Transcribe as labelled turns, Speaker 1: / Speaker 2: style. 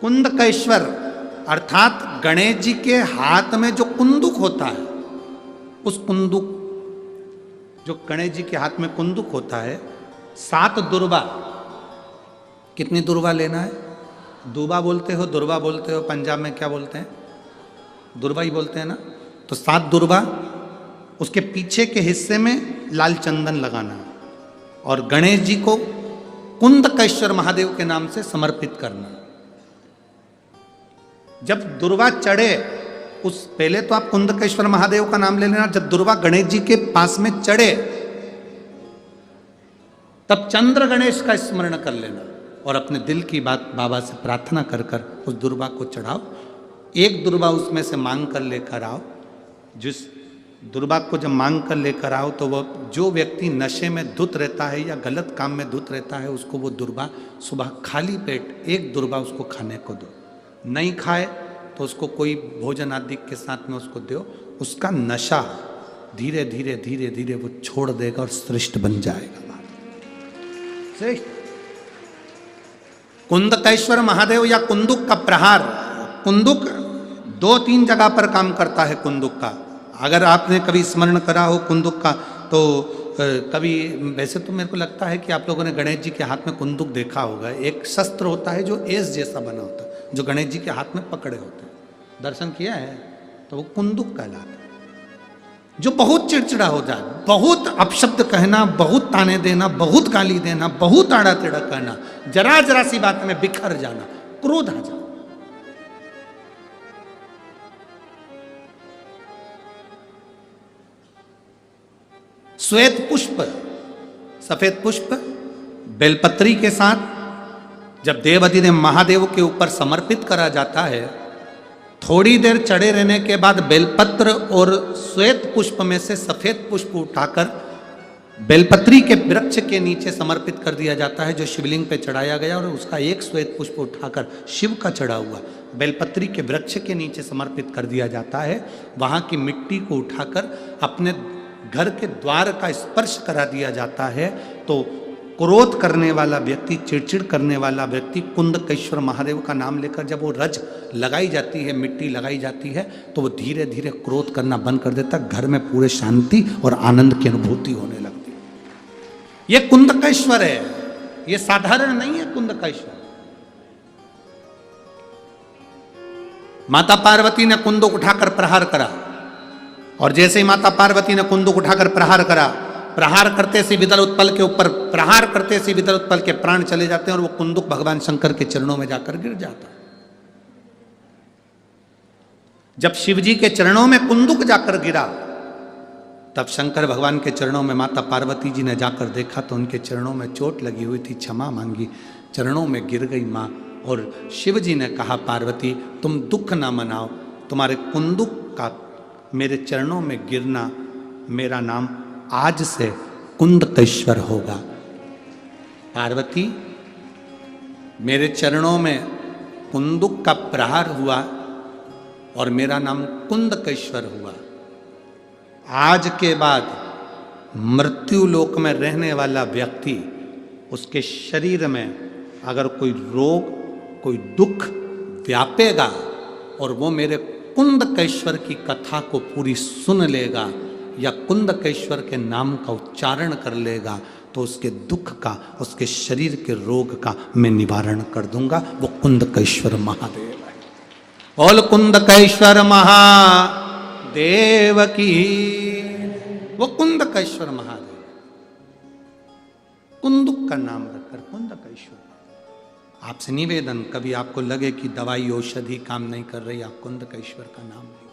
Speaker 1: कुंदकेश्वर अर्थात गणेश जी के हाथ में जो कुंदुक होता है, उस कुंदुक, जो गणेश जी के हाथ में कुंदुक होता है, 7 दुर्बा। कितनी दुर्बा लेना है? दूबा बोलते हो, दुर्बा बोलते हो, पंजाब में क्या बोलते हैं? दुर्बा ही बोलते हैं ना। तो 7 दुर्बा, उसके पीछे के हिस्से में लाल चंदन लगाना और गणेश जी को कुंदकेश्वर महादेव के नाम से समर्पित करना। जब दुर्वा चढ़े, उस पहले तो आप कुंदकेश्वर महादेव का नाम ले लेना। जब दुर्वा गणेश जी के पास में चढ़े, तब चंद्र गणेश का स्मरण कर लेना और अपने दिल की बात बाबा से प्रार्थना कर कर उस दुर्वा को चढ़ाओ। एक दुर्वा उसमें से मांग कर लेकर आओ। जिस दुर्वा को जब मांग कर लेकर आओ, तो वह जो व्यक्ति नशे में धुत रहता है या गलत काम में धुत रहता है, उसको वो दुर्वा सुबह खाली पेट एक दुर्वा उसको खाने को दो। नहीं खाए तो उसको कोई भोजन आदि के साथ में उसको दो। उसका नशा धीरे धीरे धीरे धीरे वो छोड़ देगा और श्रेष्ठ बन जाएगा। श्रेष्ठ कुंदकेश्वर महादेव या कुंदुक का प्रहार। कुंदुक 2-3 जगह पर काम करता है। कुंदुक का अगर आपने कभी स्मरण करा हो कुंदुक का, तो कभी, वैसे तो मेरे को लगता है कि आप लोगों ने गणेश जी के हाथ में कुंदुक देखा होगा। एक शस्त्र होता है जो एस जैसा बना होता है, जो गणेश जी के हाथ में पकड़े होते हैं। दर्शन किया है? तो वो कुंदुक कहलाता है। जो बहुत चिड़चिड़ा हो जाए, बहुत अपशब्द कहना, बहुत ताने देना, बहुत गाली देना, बहुत आड़ा टेढ़ा कहना, जरा जरा सी बात में बिखर जाना, क्रोध आ जाए। श्वेत पुष्प, सफेद पुष्प बेलपत्री के साथ जब देवाधिदेव महादेव के ऊपर समर्पित करा जाता है, थोड़ी देर चढ़े रहने के बाद बेलपत्र और श्वेत पुष्प में से सफेद पुष्प उठाकर बेलपत्री के वृक्ष के नीचे समर्पित कर दिया जाता है, जो शिवलिंग पे चढ़ाया गया, और उसका एक श्वेत पुष्प उठाकर शिव का चढ़ा हुआ बेलपत्री के वृक्ष के नीचे समर्पित कर दिया जाता है। वहां की मिट्टी को उठाकर अपने घर के द्वार का स्पर्श करा दिया जाता है। तो क्रोध करने वाला व्यक्ति, चिड़चिड़ करने वाला व्यक्ति कुंदकेश्वर महादेव का नाम लेकर जब वो रज लगाई जाती है, मिट्टी लगाई जाती है, तो वो धीरे धीरे क्रोध करना बंद कर देता। घर में पूरे शांति और आनंद की अनुभूति होने लगती है। ये कुंदकेश्वर है, ये साधारण नहीं है। कुंदकेश्वर माता पार्वती ने कुंदुक उठाकर प्रहार करा, और जैसे ही माता पार्वती ने कुंदुक उठाकर प्रहार करा, प्रहार करते से विदल उत्पल के ऊपर, प्रहार करते से विदल उत्पल के प्राण चले जाते हैं और वो कुंदुक भगवान शंकर के चरणों में जाकर गिर जाता है। जब शिवजी के चरणों में कुंदुक जाकर गिरा, तब शंकर भगवान के चरणों में माता पार्वती जी ने जाकर देखा तो उनके चरणों में चोट लगी हुई थी। क्षमा मांगी, चरणों में गिर गई मां, और शिवजी ने कहा, पार्वती तुम दुख ना मनाओ, तुम्हारे कुंदुक का मेरे चरणों में गिरना, मेरा नाम आज से कुंदकेश्वर होगा। पार्वती, मेरे चरणों में कुंदुक का प्रहार हुआ और मेरा नाम कुंदकेश्वर हुआ। आज के बाद मृत्यु लोक में रहने वाला व्यक्ति, उसके शरीर में अगर कोई रोग, कोई दुख व्यापेगा और वो मेरे कुंदकेश्वर की कथा को पूरी सुन लेगा या कुंदकेश्वर के नाम का उच्चारण कर लेगा, तो उसके दुख का, उसके शरीर के रोग का मैं निवारण कर दूंगा। वो कुंदकेश्वर महादेव है। बोल कुंदकेश्वर महादेव की। वो कुंदकेश्वर महादेव, कुंदुक का नाम रखकर कुंदकेश्वर। आपसे निवेदन, कभी आपको लगे कि दवाई औषधि काम नहीं कर रही, आप कुंदकेश्वर का नाम लें।